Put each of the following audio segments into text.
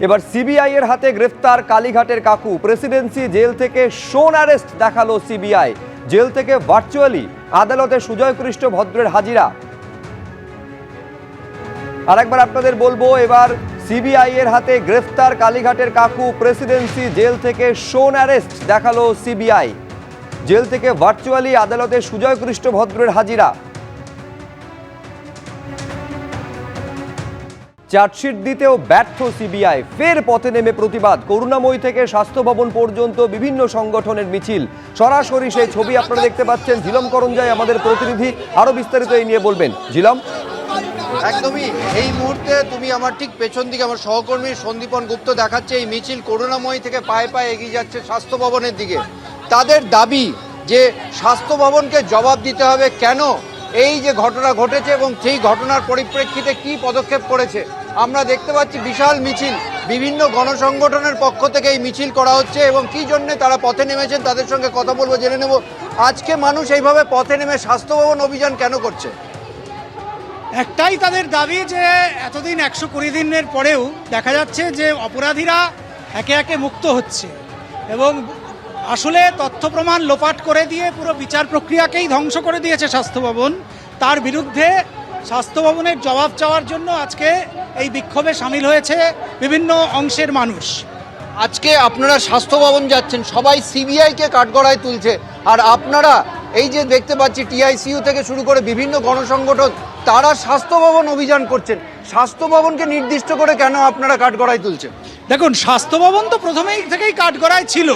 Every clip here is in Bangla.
এবার সিবিআই এর হাতে গ্রেফতার কালীঘাটের কাকু। প্রেসিডেন্সি জেল থেকে শোন অ্যারেস্ট দেখালো সিবিআই। জেল থেকে ভার্চুয়ালি আদালতে সুজয় কৃষ্ণ ভদ্রের হাজিরা। আরেকবার আপনাদের বলবো, এবার সিবিআই এর হাতে গ্রেফতার কালীঘাটের কাকু। প্রেসিডেন্সি জেল থেকে শোন অ্যারেস্ট দেখালো সিবিআই। জেল থেকে ভার্চুয়ালি আদালতে সুজয় কৃষ্ণ ভদ্রের হাজিরা। চার্জশিট দিতেও ব্যর্থ সিবিআই, ফের পথে নেমে প্রতিবাদ। করুণাময়ী থেকে স্বাস্থ্য ভবন পর্যন্ত বিভিন্ন সংগঠনের মিছিল। সরাসরি সেই ছবি আপনারা দেখতে পাচ্ছেন। ঝিলম করঞ্জাই আমাদের প্রতিনিধি আরো বিস্তারিত এই নিয়ে বলবেন। ঝিলম, একদমই এই মুহূর্তে তুমি আমার ঠিক পেছন দিকে আমার সহকর্মী সন্দীপন গুপ্ত দেখাচ্ছে এই মিছিল করুণাময়ী থেকে পায়ে পায়ে এগিয়ে যাচ্ছে স্বাস্থ্য ভবনের দিকে। তাদের দাবি যে স্বাস্থ্য ভবনকে জবাব দিতে হবে কেন এই যে ঘটনা ঘটেছে এবং সেই ঘটনার পরিপ্রেক্ষিতে কি পদক্ষেপ করেছে। আমরা দেখতে পাচ্ছি বিশাল মিছিল, বিভিন্ন গণসংগঠনের পক্ষ থেকে এই মিছিল করা হচ্ছে এবং কি জন্য তারা পথে নেমেছেন তাদের সঙ্গে কথা বলবো, জেনে নেব। আজকে মানুষ এইভাবে পথে নেমে স্বাস্থ্য ভবন অভিযান কেন করছে? একটাই তাদের দাবি যে এতদিন 120 দিনের পরেও দেখা যাচ্ছে যে অপরাধীরা একে একে মুক্ত হচ্ছে এবং আসলে তথ্য প্রমাণ লোপাট করে দিয়ে পুরো বিচার প্রক্রিয়াকেই ধ্বংস করে দিয়েছে স্বাস্থ্য ভবন। তার বিরুদ্ধে স্বাস্থ্য ভবনের জবাব চাওয়ার জন্য আজকে এই বিক্ষোভে সামিল হয়েছে বিভিন্ন অংশের মানুষ। আজকে আপনারা স্বাস্থ্য ভবন যাচ্ছেন, সবাই সিবিআইকে কাঠগড়ায় তুলছে, আর আপনারা এই যে দেখতে পাচ্ছি টিআইসিইউ থেকে শুরু করে বিভিন্ন গণসংগঠন তারা স্বাস্থ্য ভবন অভিযান করছেন। স্বাস্থ্য ভবনকে নির্দিষ্ট করে কেন আপনারা কাঠগড়ায় তুলছেন? দেখুন, স্বাস্থ্য ভবন তো প্রথমেই থেকেই কাঠগড়ায় ছিল।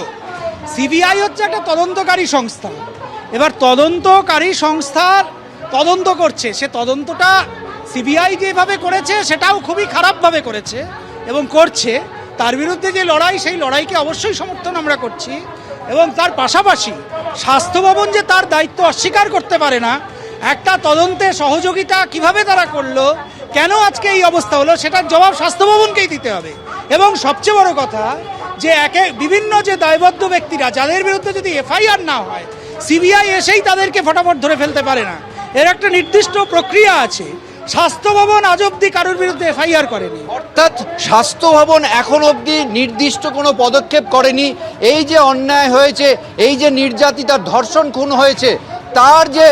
সিবিআই হচ্ছে একটা তদন্তকারী সংস্থা। এবার তদন্তকারী সংস্থার তদন্ত করছে, সে তদন্তটা সিবিআই যেভাবে করেছে সেটাও খুবই খারাপভাবে করেছে এবং করছে। তার বিরুদ্ধে যে লড়াই, সেই লড়াইকে অবশ্যই সমর্থন আমরা করছি এবং তার পাশাপাশি স্বাস্থ্য ভবন যে তার দায়িত্ব অস্বীকার করতে পারে না, একটা তদন্তে সহযোগিতা কিভাবে তারা করলো, কেন আজকে এই অবস্থা হলো, সেটার জবাব স্বাস্থ্য ভবনকেই দিতে হবে। এবং সবচেয়ে বড় কথা যে বিভিন্ন যে দায়বদ্ধ ব্যক্তিরা যাদের বিরুদ্ধে যদি এফআইআর না হয়, সিবিআই এসেই তাদেরকে ফটাফট ধরে ফেলতে পারে না। এর একটা নির্দিষ্ট প্রক্রিয়া আছে। স্বাস্থ্য ভবন আজ অব্দি কারোর বিরুদ্ধে এফআইআর করেনি। অর্থাৎ স্বাস্থ্য ভবন এখন অবধি নির্দিষ্ট কোনো পদক্ষেপ করেনি। এই যে অন্যায় হয়েছে, এই যে নির্যাতিতার ধর্ষণ খুন হয়েছে, তার যে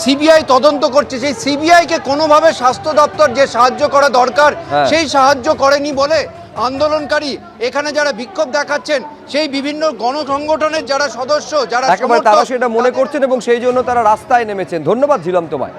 সিবিআই তদন্ত করছে, সেই সিবিআইকে কোনোভাবে স্বাস্থ্য দপ্তর যে সাহায্য করা দরকার সেই সাহায্য করেনি বলে আন্দোলনকারী এখানে যারা বিক্ষোভ দেখাচ্ছেন, সেই বিভিন্ন গণসংগঠনের যারা সদস্য, যারা একেবারে তারা সেটা মনে করছেন এবং সেই জন্য তারা রাস্তায় নেমেছেন। ধন্যবাদ ঝিলম তোমায়।